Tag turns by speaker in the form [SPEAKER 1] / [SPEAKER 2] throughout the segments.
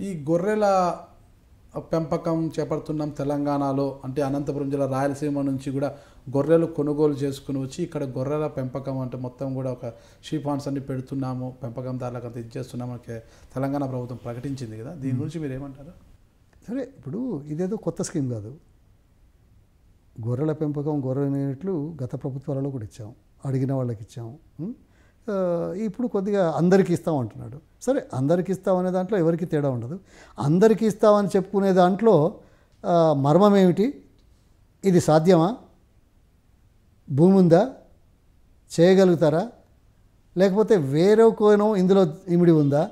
[SPEAKER 1] ఈ గొర్రెల పెంపకం చేపడుతున్నాం తెలంగాణలో, అంటే అనంతపురం జిల్లా రాయలసీమ నుంచి కూడా గొర్రెలు కొనుగోలు చేసుకుని వచ్చి ఇక్కడ గొర్రెల పెంపకం అంటే మొత్తం కూడా ఒక షీప్ ఫార్మ్స్ అన్ని పెడుతున్నాము, పెంపకందారులకు అంత ఇచ్చేస్తున్నాము అని తెలంగాణ ప్రభుత్వం ప్రకటించింది కదా, దీని గురించి మీరు ఏమంటారు?
[SPEAKER 2] సరే, ఇప్పుడు ఇదేదో కొత్త స్కీమ్ కాదు. గొర్రెల పెంపకం, గొర్రెల యూనిట్లు గత ప్రభుత్వాలలో కూడా ఇచ్చాం, అడిగిన వాళ్ళకి ఇచ్చాం. ఇప్పుడు కొద్దిగా అందరికీ ఇస్తాం అంటున్నాడు. సరే, అందరికీ ఇస్తామనే దాంట్లో ఎవరికి తేడా ఉండదు. అందరికీ ఇస్తామని చెప్పుకునే దాంట్లో మర్మం ఏమిటి? ఇది సాధ్యమా? భూమి ఉందా? చేయగలుగుతారా? లేకపోతే వేరే కోణం ఇందులో ఇమిడి ఉందా?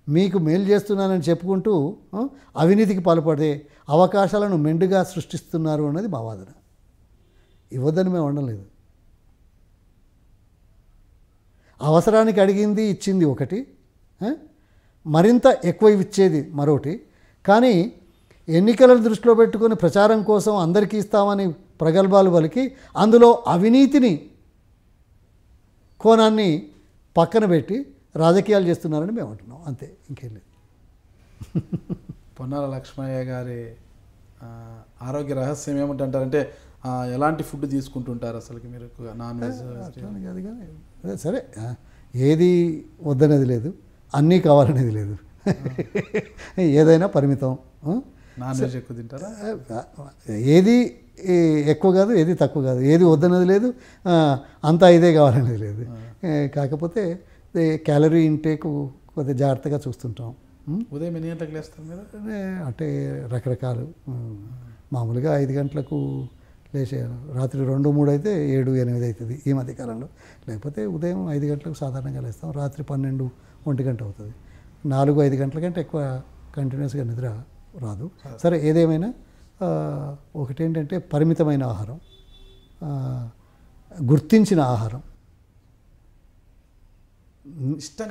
[SPEAKER 2] మీకు మేలు చేస్తున్నానని చెప్పుకుంటూ అవినీతికి పాల్పడే అవకాశాలను మెండుగా సృష్టిస్తున్నారు అన్నది మా వాదన. ఇవ్వద్దని మేము అనలేదు. అవసరానికి అడిగింది ఇచ్చింది ఒకటి, మరింత ఎక్కువ ఇచ్చేది మరొకటి. కానీ ఎన్నికలను దృష్టిలో పెట్టుకొని ప్రచారం కోసం అందరికీ ఇస్తామని ప్రగల్భాలు పలికి అందులో అవినీతిని కోణాన్ని పక్కన పెట్టి రాజకీయాలు చేస్తున్నారని మేము అంటున్నాం, అంతే, ఇంకేం లేదు.
[SPEAKER 1] పొన్నాల లక్ష్మయ్య గారి ఆరోగ్య రహస్యం ఏమిటంటారంటే ఎలాంటి ఫుడ్ తీసుకుంటుంటారు అసలుకి మీరు? నాన్ వెజ్
[SPEAKER 2] అది కానీ సరే, ఏది వద్దనేది లేదు, అన్నీ కావాలనేది లేదు. ఏదైనా పరిమితం.
[SPEAKER 1] నాన్ వెజ్ ఎక్కువ తింటారా?
[SPEAKER 2] ఏది ఎక్కువ కాదు, ఏది తక్కువ కాదు, ఏది వద్దనేది లేదు, అంతా ఇదే కావాలనేది లేదు. కాకపోతే క్యాలరీ ఇంటేక్ కొద్దిగా జాగ్రత్తగా చూస్తుంటాం.
[SPEAKER 1] ఉదయం ఎన్ని గంటలకు లేస్తారు మీరు?
[SPEAKER 2] అంటే రకరకాలు. మామూలుగా 5 గంటలకు లేచేయాలి, రాత్రి 2-3 అయితే 7-8 అవుతుంది ఈ మధ్యకాలంలో. లేకపోతే ఉదయం 5 గంటలకు సాధారణంగా లేస్తాం, రాత్రి 12-1 గంట అవుతుంది. 4-5 గంటల కంటే ఎక్కువ కంటిన్యూస్గా నిద్ర రాదు. సరే, ఏదేమైనా ఒకటేంటంటే పరిమితమైన ఆహారం, గుర్తించిన ఆహారం,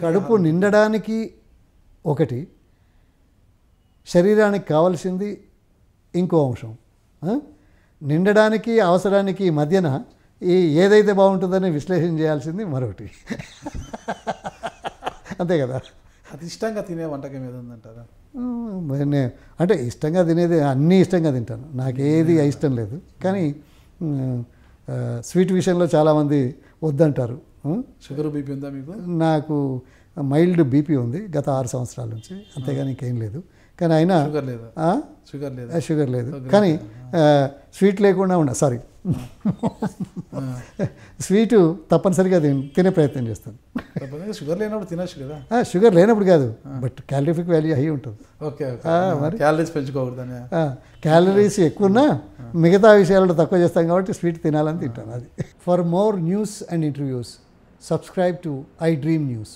[SPEAKER 2] కడుపు నిండడానికి ఒకటి, శరీరానికి కావాల్సింది ఇంకో అంశం. నిండడానికి అవసరానికి మధ్యన ఏదైతే బాగుంటుందని విశ్లేషణ చేయాల్సింది మరొకటి. అంతే కదా.
[SPEAKER 1] అది ఇష్టంగా తినే వంటకం ఏది ఉందంటారా?
[SPEAKER 2] అంటే ఇష్టంగా తినేది అన్నీ ఇష్టంగా తింటాను, నాకేది ఇష్టం లేదు. కానీ స్వీట్ విషయంలో చాలామంది వద్దంటారు.
[SPEAKER 1] షుగర్ బీపీ ఉందా మీకు?
[SPEAKER 2] నాకు మైల్డ్ బీపీ ఉంది గత 6 సంవత్సరాల నుంచి, అంతేగాని ఇంకేం లేదు. కానీ అయినా షుగర్ లేదు. కానీ స్వీట్ లేకుండా సారీ స్వీటు తప్పనిసరిగా తినే ప్రయత్నం చేస్తాను.
[SPEAKER 1] షుగర్ లేనప్పుడు తినచ్చు కదా?
[SPEAKER 2] షుగర్ లేనప్పుడు కాదు, బట్ క్యాలరిఫిక్ వాల్యూ హై ఉంటుంది.
[SPEAKER 1] మరి క్యాలరీస్ పెంచుకోకూడదని.
[SPEAKER 2] క్యాలరీస్ ఎక్కువన్నా మిగతా విషయాలలో తక్కువ చేస్తాం కాబట్టి స్వీట్ తినాలని తింటాను. అది. For more news and interviews, subscribe to iDream News.